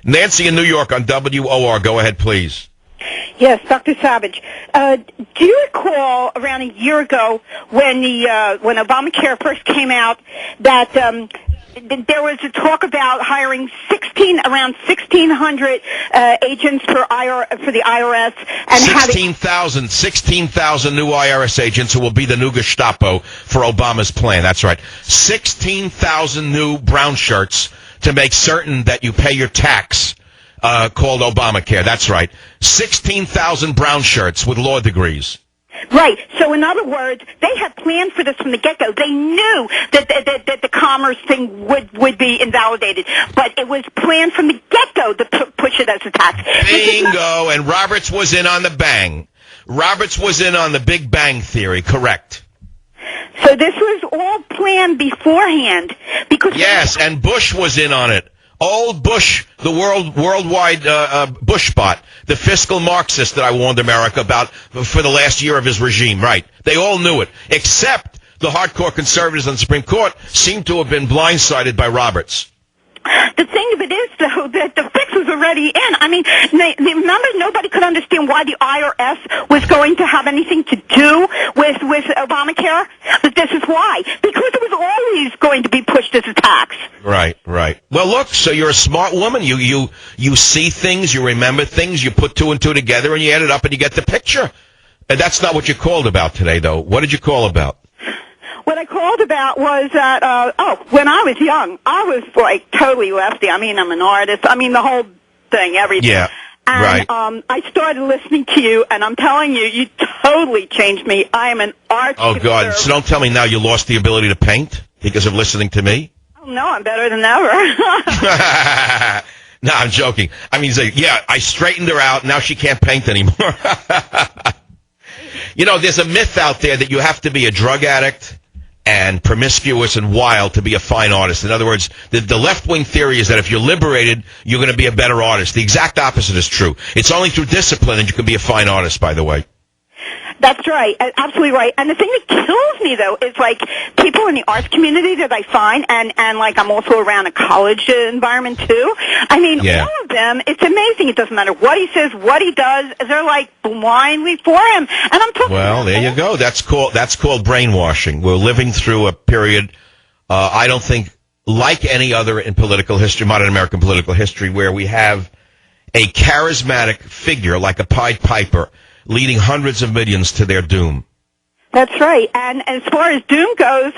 Nancy in New York on WOR. Go ahead, please. Yes, Dr. Savage. Do you recall around a year ago when when Obamacare first came out that there was a talk about hiring around 1,600 agents for the IRS, and 16,000 new IRS agents who will be the new Gestapo for Obama's plan. That's right. 16,000 new brown shirts to make certain that you pay your tax. Called Obamacare. That's right. 16,000 brown shirts with law degrees. Right. So, in other words, they had planned for this from the get-go. They knew that the commerce thing would be invalidated, but it was planned from the get-go to push it as a tax. Bingo. And Roberts was in on the bang. Roberts was in on the Big Bang Theory. Correct. So this was all planned beforehand. Yes, and Bush was in on it. Old Bush, the worldwide Bush spot, the fiscal Marxist that I warned America about for the last year of his regime, right? They all knew it, except the hardcore conservatives on the Supreme Court seem to have been blindsided by Roberts. The thing of it is, though, that the fix was already in. I mean, remember, nobody could understand why the IRS was going to have anything to do with Obamacare. But this is why. Because it was always going to be pushed as a tax. Right. Well, look, so you're a smart woman. You see things, you remember things, you put two and two together, and you add it up and you get the picture. And that's not what you called about today, though. What did you call about? What I called about was that, when I was young, I was, like, totally lefty. I mean, I'm an artist. I mean, the whole thing, everything. Yeah, and, right. I started listening to you, and I'm telling you, you totally changed me. I am an art Oh, God. So don't tell me now you lost the ability to paint because of listening to me? Oh, no, I'm better than ever. No, I'm joking. I mean, yeah, I straightened her out. Now she can't paint anymore. You know, there's a myth out there that you have to be a drug addict and promiscuous and wild to be a fine artist. In other words, the left-wing theory is that if you're liberated, you're going to be a better artist. The exact opposite is true. It's only through discipline that you can be a fine artist, by the way. That's right. Absolutely right. And the thing that kills me, though, is, like, people in the arts community that I find, and like, I'm also around a college environment, too. I mean, all of them, it's amazing. It doesn't matter what he says, what he does. They're, like, blindly for him. And I'm talking Well, there you go. That's called brainwashing. We're living through a period, I don't think, like any other in political history, modern American political history, where we have a charismatic figure like a Pied Piper leading hundreds of millions to their doom. That's right. And as far as doom goes,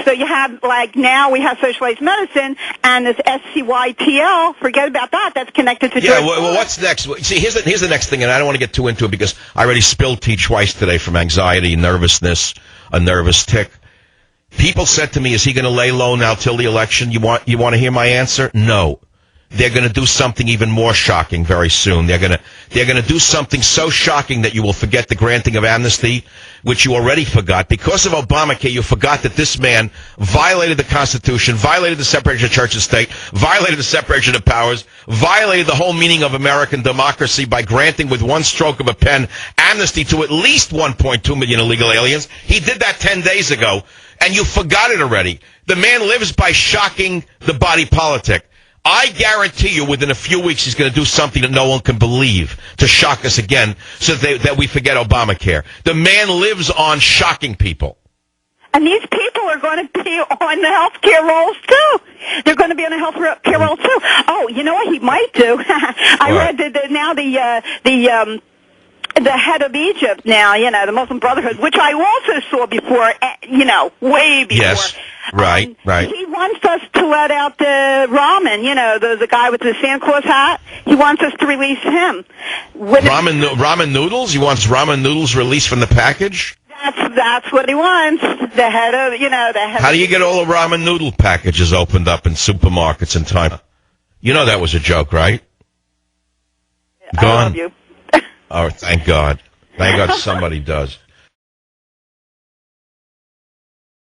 so you have, like, now we have socialized medicine and this SCYTL. Forget about that. That's connected to George well, what's next? See, here's the next thing, and I don't want to get too into it because I already spilled tea twice today from anxiety, nervousness, a nervous tick. People said to me, is he going to lay low now till the election? You want to hear my answer? No. They're going to do something even more shocking very soon. They're going to do something so shocking that you will forget the granting of amnesty, which you already forgot. Because of Obamacare, you forgot that this man violated the Constitution, violated the separation of church and state, violated the separation of powers, violated the whole meaning of American democracy by granting with one stroke of a pen amnesty to at least 1.2 million illegal aliens. He did that 10 days ago, and you forgot it already. The man lives by shocking the body politic. I guarantee you within a few weeks he's going to do something that no one can believe to shock us again so that we forget Obamacare. The man lives on shocking people. And these people are going to be on the health care rolls, too. They're going to be on the health care rolls, too. Oh, you know what he might do? I read that now the head of Egypt now, the Muslim Brotherhood, which I also saw before, way before. Yes, right. He wants us to let out the ramen, the guy with the Santa Claus hat. He wants us to release him. Ramen noodles? He wants ramen noodles released from the package? That's what he wants. The head of, How do you get all the ramen noodle packages opened up in supermarkets in time? You know that was a joke, right? I love you. Oh, thank God. Thank God somebody does.